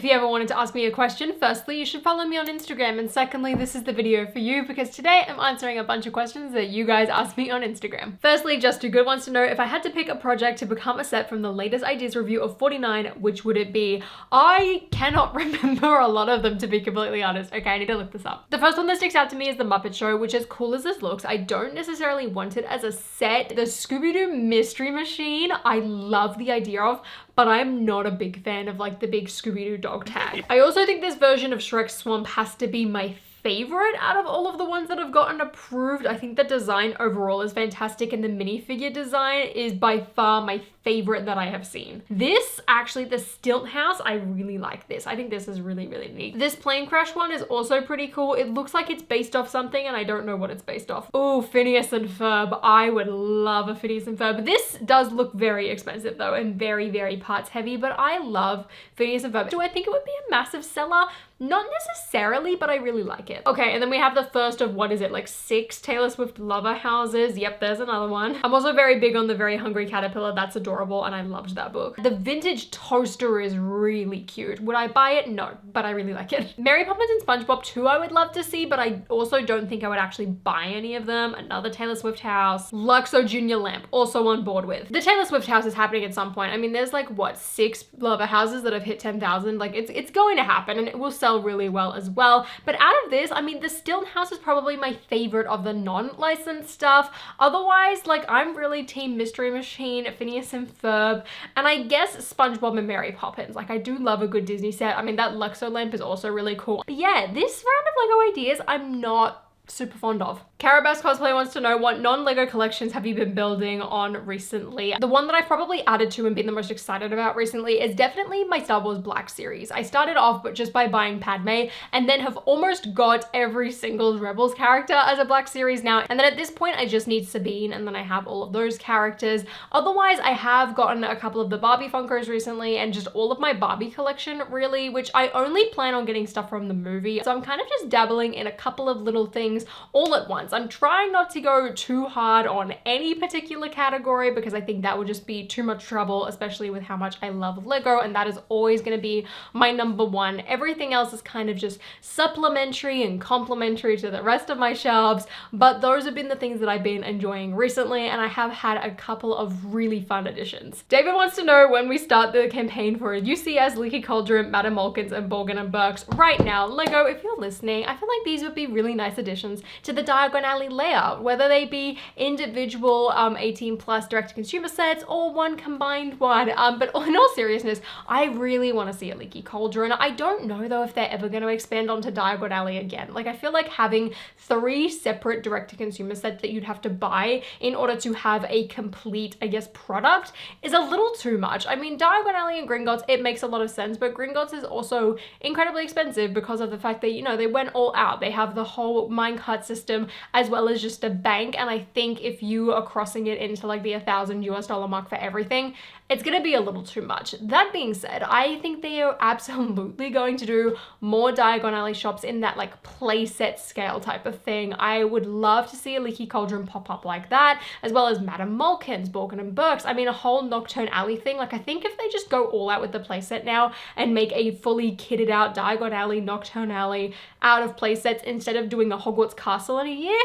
you ever wanted to ask me a question, firstly, you should follow me on Instagram, and secondly, this is the video for you because today I'm answering a bunch of questions that you guys asked me on Instagram. Firstly, just two good ones to know. If I had to pick a project to become a set from the latest ideas review of 49, which would it be? I cannot remember a lot of them, to be completely honest. Okay, I need to look this up. The first one that sticks out to me is The Muppet Show, which, as cool as this looks, I don't necessarily want it as a set. The Scooby-Doo Mystery Machine, I love the idea of, but I'm not a big fan of like the big Scooby-Doo dog tag. I also think this version of Shrek Swamp has to be my favorite out of all of the ones that have gotten approved. I think the design overall is fantastic, and the minifigure design is by far my favorite that I have seen. This, actually, the Stilt House, I really like this. I think this is really, really neat. This plane crash one is also pretty cool. It looks like it's based off something, and I don't know what it's based off. Oh, Phineas and Ferb. I would love a Phineas and Ferb. This does look very expensive though, and very, very parts heavy, but I love Phineas and Ferb. Do I think it would be a massive seller? Not necessarily, but I really like it. Okay, and then we have the first of, what is it, like 6 Taylor Swift lover houses. Yep, there's another one. I'm also very big on The Very Hungry Caterpillar. That's adorable, and I loved that book. The vintage toaster is really cute. Would I buy it? No, but I really like it. Mary Poppins and SpongeBob 2 I would love to see, but I also don't think I would actually buy any of them. Another Taylor Swift house. Luxo Junior Lamp, also on board with. The Taylor Swift house is happening at some point. I mean, there's like, what, 6 lover houses that have hit 10,000? Like, it's going to happen, and it will sell really well as well. But out of this, I mean, the Stilt House is probably my favorite of the non-licensed stuff. Otherwise, like, I'm really team Mystery Machine, Phineas and Ferb, and I guess SpongeBob and Mary Poppins. Like, I do love a good Disney set. I mean, that Luxo lamp is also really cool. But yeah, this round of Lego ideas I'm not super fond of. Carabas Cosplay wants to know, what non-Lego collections have you been building on recently? The one that I've probably added to and been the most excited about recently is definitely my Star Wars Black series. I started off but just by buying Padme, and then have almost got every single Rebels character as a Black series now. And then at this point, I just need Sabine, and then I have all of those characters. Otherwise, I have gotten a couple of the Barbie Funkos recently, and just all of my Barbie collection really, which I only plan on getting stuff from the movie. So I'm kind of just dabbling in a couple of little things all at once. I'm trying not to go too hard on any particular category because I think that would just be too much trouble, especially with how much I love Lego, and that is always going to be my number one. Everything else is kind of just supplementary and complementary to the rest of my shelves, but those have been the things that I've been enjoying recently, and I have had a couple of really fun additions. David wants to know when we start the campaign for UCS, Leaky Cauldron, Madame Malkin's, and Borgin and Burke's. Right now, Lego, if you're listening, I feel like these would be really nice additions to the Diagon Alley layout, whether they be individual 18 plus direct-to-consumer sets or one combined one. But in all seriousness, I really want to see a Leaky Cauldron. I don't know though if they're ever going to expand onto Diagon Alley again. Like, I feel like having 3 separate direct-to-consumer sets that you'd have to buy in order to have a complete, I guess, product is a little too much. I mean, Diagon Alley and Gringotts, it makes a lot of sense, but Gringotts is also incredibly expensive because of the fact that, you know, they went all out. They have the whole minecart system as well as just a bank, and I think if you are crossing it into like the $1,000 mark for everything, it's gonna be a little too much. That being said, I think they are absolutely going to do more Diagon Alley shops in that like playset scale type of thing. I would love to see a Leaky Cauldron pop up like that, as well as Madame Malkin's, Borgin and Burke's. I mean, a whole Nocturne Alley thing. Like, I think if they just go all out with the playset now and make a fully kitted out Diagon Alley, Nocturne Alley out of playsets instead of doing a Hogwarts Castle in a year,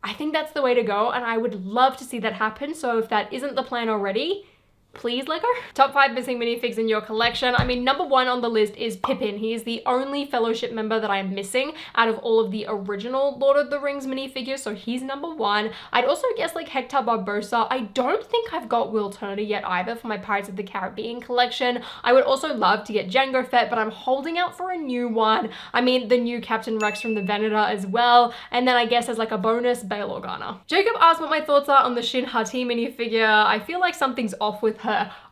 I think that's the way to go, and I would love to see that happen. So if that isn't the plan already, please, Lego. Top 5 missing minifigs in your collection. I mean, number 1 on the list is Pippin. He is the only Fellowship member that I am missing out of all of the original Lord of the Rings minifigures, so he's number 1. I'd also guess like Hector Barbosa. I don't think I've got Will Turner yet either for my Pirates of the Caribbean collection. I would also love to get Jango Fett, but I'm holding out for a new one. I mean, the new Captain Rex from the Venator as well, and then I guess as like a bonus, Bail Organa. Jacob asked what my thoughts are on the Shinhati minifigure. I feel like something's off with her.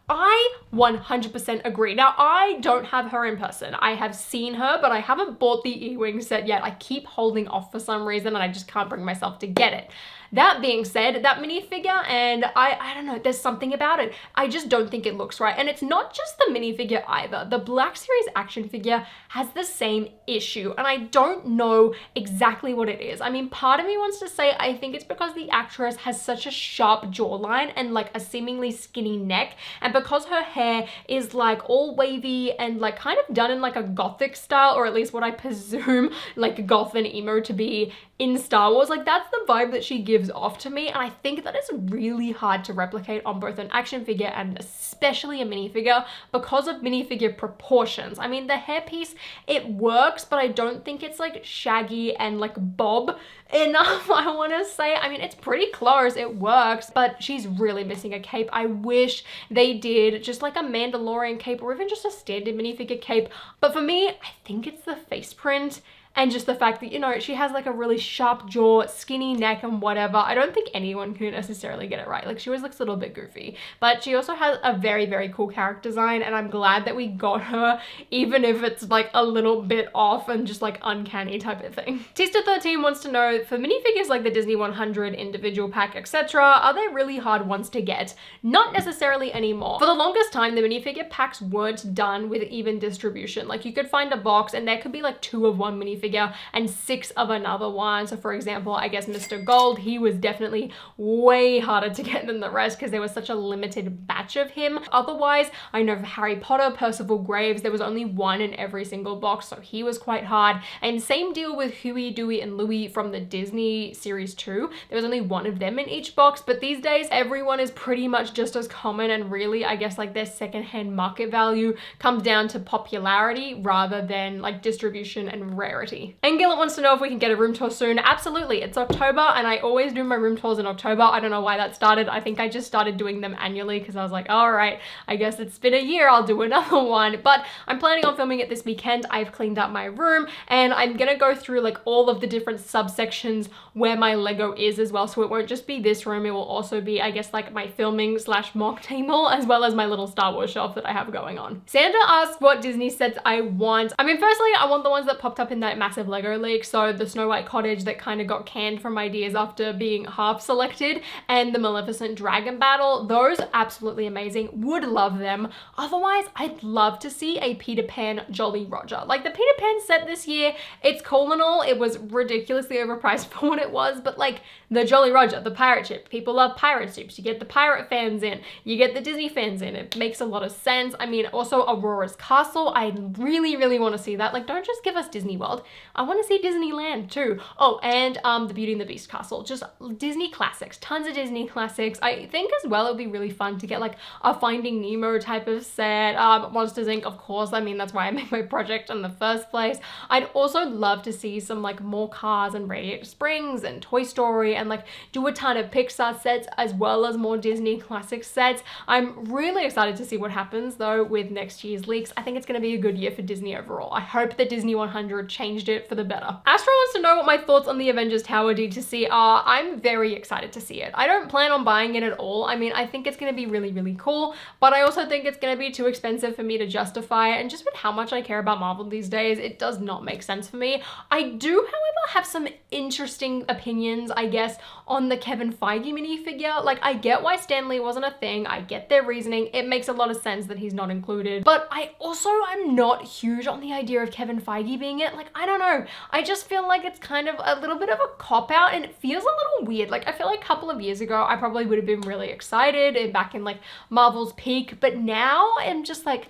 I 100% agree. Now, I don't have her in person. I have seen her, but I haven't bought the E-Wing set yet. I keep holding off for some reason, and I just can't bring myself to get it. That being said, that minifigure, and I don't know, there's something about it. I just don't think it looks right. And it's not just the minifigure either. The Black Series action figure has the same issue, and I don't know exactly what it is. I mean, part of me wants to say I think it's because the actress has such a sharp jawline and like a seemingly skinny neck, and because her hair is like all wavy and like kind of done in like a gothic style, or at least what I presume like goth and emo to be in Star Wars, like that's the vibe that she gives off to me, and I think that is really hard to replicate on both an action figure and especially a minifigure because of minifigure proportions. I mean, the hairpiece, it works, but I don't think it's like shaggy and like bob enough, I want to say. I mean, it's pretty close, it works, but she's really missing a cape. I wish they did just like a Mandalorian cape or even just a standard minifigure cape, but for me, I think it's the face print and just the fact that, you know, she has like a really sharp jaw, skinny neck and whatever. I don't think anyone can necessarily get it right. Like, she always looks a little bit goofy, but she also has a very, very cool character design, and I'm glad that we got her, even if it's like a little bit off and just like uncanny type of thing. Tista13 wants to know, for minifigures like the Disney 100 individual pack, etc., are they really hard ones to get? Not necessarily anymore. For the longest time, the minifigure packs weren't done with even distribution. Like, you could find a box and there could be like 2 of one minifigure and 6 of another one. So for example, I guess Mr. Gold, he was definitely way harder to get than the rest because there was such a limited batch of him. Otherwise, I know for Harry Potter, Percival Graves, there was only 1 in every single box, so he was quite hard. And same deal with Huey, Dewey, and Louie from the Disney Series 2. There was only 1 of them in each box, but these days, everyone is pretty much just as common, and really, I guess like their secondhand market value comes down to popularity rather than like distribution and rarity. And Gillett wants to know if we can get a room tour soon. Absolutely. It's October and I always do my room tours in October. I don't know why that started. I think I just started doing them annually because I was like, all right, I guess it's been a year, I'll do another one. But I'm planning on filming it this weekend. I've cleaned up my room and I'm gonna go through like all of the different subsections where my Lego is as well. So it won't just be this room. It will also be, I guess, like my filming / mock table, as well as my little Star Wars shelf that I have going on. Sandra asked what Disney sets I want. I mean, firstly, I want the ones that popped up in that massive Lego leak. So the Snow White Cottage that kind of got canned from ideas after being half selected, and the Maleficent Dragon Battle. Those absolutely amazing. Would love them. Otherwise, I'd love to see a Peter Pan Jolly Roger. Like the Peter Pan set this year, it's cool and all. It was ridiculously overpriced for what it was, but like the Jolly Roger, the pirate ship. People love pirate ships. You get the pirate fans in, you get the Disney fans in. It makes a lot of sense. I mean, also Aurora's Castle. I really, really want to see that. Like, don't just give us Disney World. I want to see Disneyland too. Oh, and the Beauty and the Beast castle. Just Disney classics. Tons of Disney classics. I think as well it would be really fun to get like a Finding Nemo type of set. Monsters Inc. of course. I mean, that's why I made my project in the first place. I'd also love to see some like more Cars and Radiator Springs and Toy Story, and like do a ton of Pixar sets as well as more Disney classic sets. I'm really excited to see what happens though with next year's leaks. I think it's going to be a good year for Disney overall. I hope that Disney 100 changed it for the better. Astro wants to know what my thoughts on the Avengers Tower D2C are. I'm very excited to see it. I don't plan on buying it at all. I mean, I think it's going to be really, really cool, but I also think it's going to be too expensive for me to justify it. And just with how much I care about Marvel these days, it does not make sense for me. I do, however, have some interesting opinions, I guess, on the Kevin Feige minifigure. Like, I get why Stan Lee wasn't a thing. I get their reasoning. It makes a lot of sense that he's not included. But I also am not huge on the idea of Kevin Feige being it. Like, I don't know. I just feel like it's kind of a little bit of a cop-out and it feels a little weird. Like, I feel like a couple of years ago, I probably would have been really excited and back in like Marvel's peak. But now I'm just like,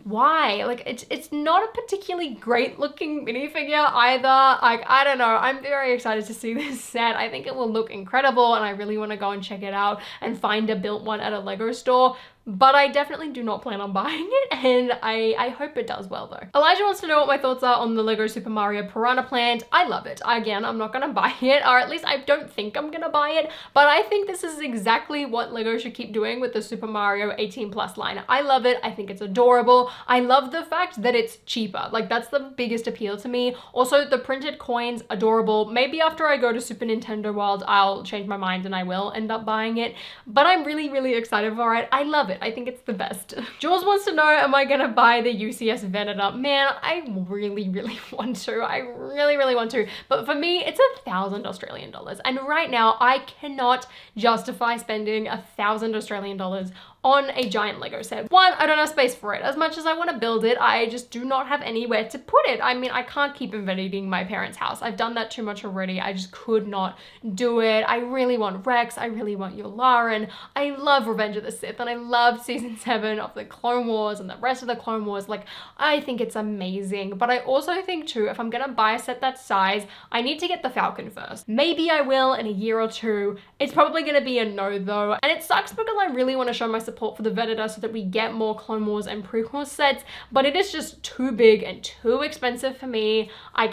why? Like, it's not a particularly great looking minifigure either. Like, I don't know. I'm very excited to see this set. I think it will look incredible and I really want to go and check it out and find a built one at a Lego store. But I definitely do not plan on buying it, and I hope it does well though. Elijah wants to know what my thoughts are on the Lego Super Mario Piranha plant. I love it. Again, I'm not gonna buy it, or at least I don't think I'm gonna buy it, but I think this is exactly what Lego should keep doing with the Super Mario 18+ line. I love it. I think it's adorable. I love the fact that it's cheaper. Like, that's the biggest appeal to me. Also, the printed coins, adorable. Maybe after I go to Super Nintendo World, I'll change my mind and I will end up buying it, but I'm really, really excited for it. I love it. I think it's the best. Jules wants to know, am I gonna buy the UCS Vena Man? Man, I really want to. I really want to. But for me, it's 1,000 Australian dollars. And right now, I cannot justify spending 1,000 Australian dollars on a giant Lego set. One, I don't have space for it. As much as I want to build it, I just do not have anywhere to put it. I mean, I can't keep invading my parents' house. I've done that too much already. I just could not do it. I really want Rex. I really want Yularen. I love Revenge of the Sith, and I loved season 7 of the Clone Wars and the rest of the Clone Wars. Like, I think it's amazing. But I also think too, if I'm gonna buy a set that size, I need to get the Falcon first. Maybe I will in a year or two. It's probably gonna be a no though. And it sucks because I really want to show my support for the Venator so that we get more Clone Wars and prequel sets, but it is just too big and too expensive for me. I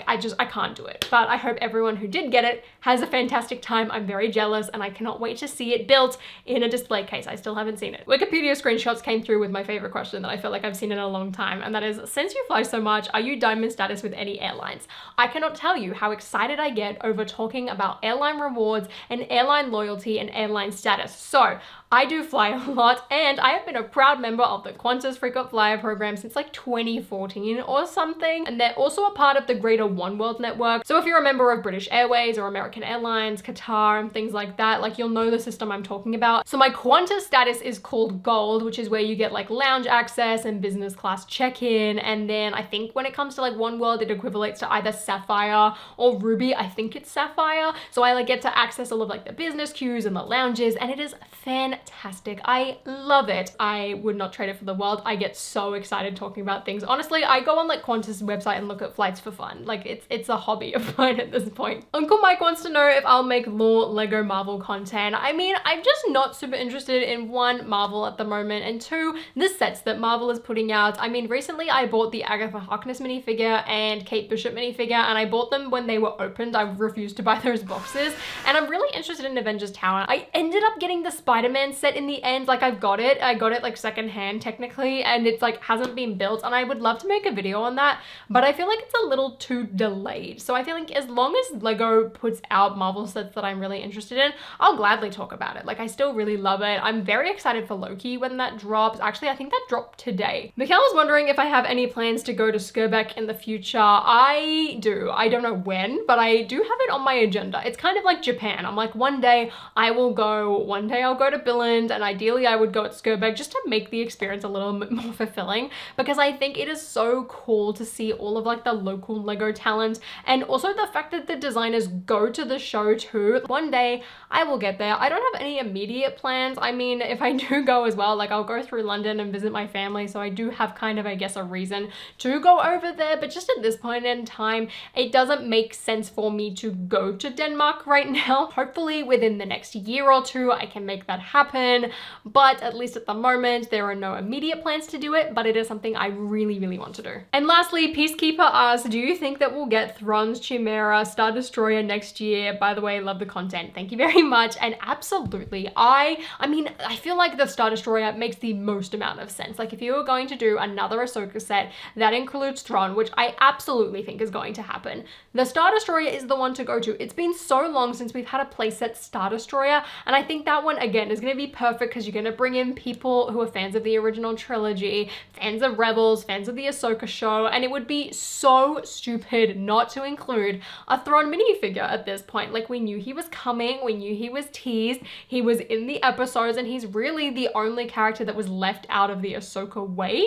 can't do it. But I hope everyone who did get it has a fantastic time. I'm very jealous and I cannot wait to see it built in a display case. I still haven't seen it. Wikipedia screenshots came through with my favorite question that I feel like I've seen in a long time, and that is, since you fly so much, are you diamond status with any airlines? I cannot tell you how excited I get over talking about airline rewards and airline loyalty and airline status. So I do fly a lot, and I have been a proud member of the Qantas Frequent Flyer program since like 2014 or something, and they're also a part of the greater One World network. So if you're a member of British Airways or American Airlines, Qatar, and things like that, like you'll know the system I'm talking about. So my Qantas status is called Gold, which is where you get like lounge access and business class check-in, and then I think when it comes to like One World, it equivalates to either Sapphire or Ruby. I think it's Sapphire. So I like get to access all of like the business queues and the lounges, and it is fantastic. I love it. I would not trade it for the world. I get so excited talking about things. Honestly, I go on like Qantas website and look at flights for fun. Like it's a hobby of mine at this point. Uncle Mike wants to know if I'll make more Lego Marvel content. I mean, I'm just not super interested in one, Marvel at the moment, and two, the sets that Marvel is putting out. I mean, recently I bought the Agatha Harkness minifigure and Kate Bishop minifigure, and I bought them when they were opened. I refused to buy those boxes, and I'm really interested in Avengers Tower. I ended up getting the Spider-Man set in the end. Like I got it like secondhand technically, and it's like hasn't been built, and I would love to make a video on that, but I feel like it's a little too delayed. So I feel like as long as Lego puts out Marvel sets that I'm really interested in, I'll gladly talk about it. Like I still really love it. I'm very excited for Loki when that drops. Actually, I think that dropped today. Mikhail is wondering if I have any plans to go to Skirbeck in the future. I do. I don't know when, but I do have it on my agenda. It's kind of like Japan. I'm like, one day I will go, one day I'll go to Billund, and ideally I would go at Skirbeck just to make the experience a little bit more fulfilling, because I think it is so cool to see all of like the local Lego talent, and also the fact that the designers go to the show too. One day I will get there. I don't have any immediate plans. I mean, if I do go as well, like I'll go through London and visit my family, so I do have kind of, I guess, a reason to go over there, but just at this point in time, it doesn't make sense for me to go to Denmark right now. Hopefully within the next year or two, I can make that happen, but at least at the moment, there are no immediate plans to do it, but it is something I really want to do. And lastly, Peacekeeper asks, do you think that we'll get Thrawns Chimera Star Destroyer next year? By the way, love the content. Thank you very much. And absolutely, I mean, I feel like the Star Destroyer makes the most amount of sense. Like if you were going to do another Ahsoka set that includes Thrawn, which I absolutely think is going to happen, the Star Destroyer is the one to go to. It's been so long since we've had a playset Star Destroyer, and I think that one again is going to be perfect because you're going to bring in people who are fans of the original trilogy, fans of Rebels, fans of the Ahsoka show, and it would be so stupid not to include a Thrawn minifigure at this point. Like we knew he was coming, we knew he was teased, he was in the episodes, and he's really the only character that was left out of the Ahsoka wave.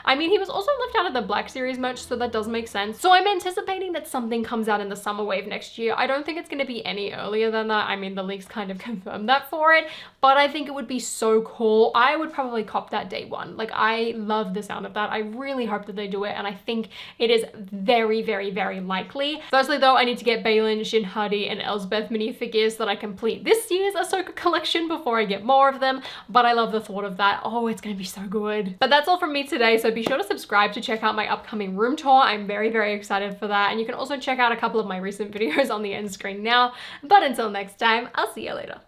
I mean, he was also left out of the Black Series merch, so that does make sense. So I'm anticipating that something comes out in the summer wave next year. I don't think it's going to be any earlier than that. I mean, the leaks kind of confirmed that for it, but I think it would be so cool. I would probably cop that day one. Like I love the sound of that. I really hope that they do it, and I think it is very likely. Firstly though, I need to get Baylan, Shinhati, and Elsbeth minifigures so that I complete this year's Ahsoka collection before I get more of them, but I love the thought of that. Oh, it's gonna be so good. But that's all from me today, so be sure to subscribe to check out my upcoming room tour. I'm very excited for that, and you can also check out a couple of my recent videos on the end screen now. But until next time, I'll see you later.